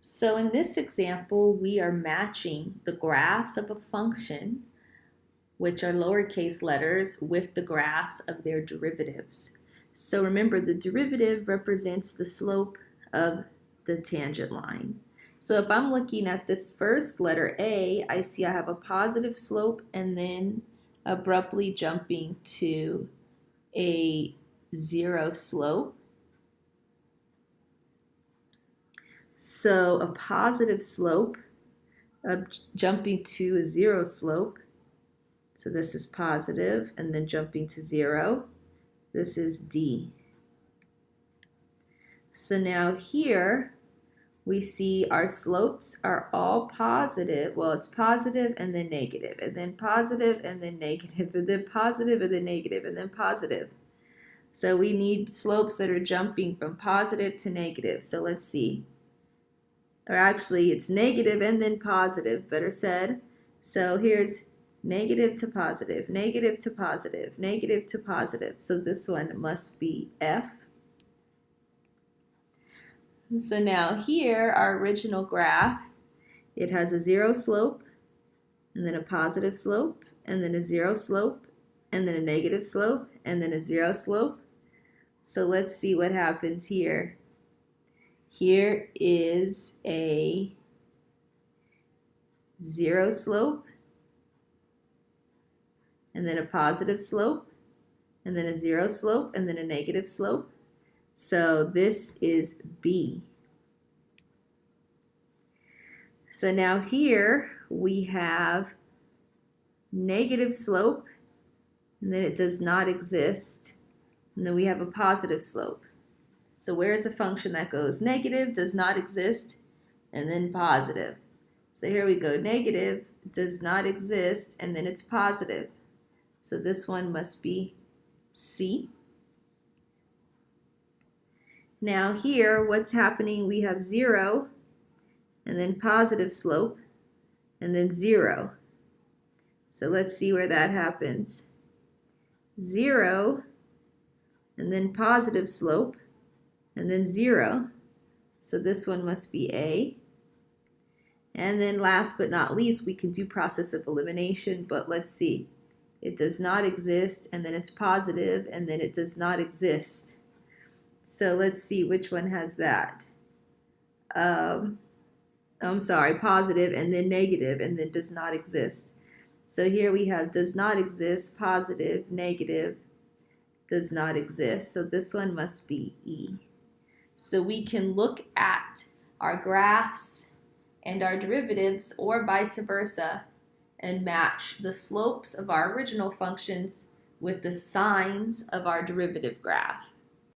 So in this example, we are matching the graphs of a function, which are lowercase letters, with the graphs of their derivatives. So remember, the derivative represents the slope of the tangent line. So if I'm looking at this first letter A, I see I have a positive slope and then abruptly jumping to a zero slope. So a positive slope jumping to a zero slope. So this is positive and then jumping to zero. This is D. So now here we see our slopes are all positive. Well, it's positive and then negative, and then positive and then negative, and then positive and then negative, and then positive. So we need slopes that are jumping from positive to negative. So let's see. Or actually, it's negative and then positive, better said. So here's negative to positive, negative to positive, negative to positive. So this one must be F. So now here, our original graph, it has a zero slope, and then a positive slope, and then a zero slope, and then a negative slope, and then a zero slope. So let's see what happens here. Here is a zero slope, and then a positive slope, and then a zero slope, and then a negative slope. So this is B. So now here we have negative slope, and then it does not exist. And then we have a positive slope. So where is a function that goes negative, does not exist, and then positive? So here we go, negative, does not exist, and then it's positive. So this one must be C. Now here, what's happening? We have zero, and then positive slope, and then zero. So let's see where that happens. Zero, and then positive slope, and then zero. So this one must be A. And then last but not least, we can do process of elimination, but let's see. It does not exist, and then it's positive, and then it does not exist. So let's see which one has that. I'm sorry, positive, and then negative, and then does not exist. So here we have does not exist, positive, negative, does not exist. So this one must be E. So we can look at our graphs and our derivatives, or vice versa, and match the slopes of our original functions with the signs of our derivative graph.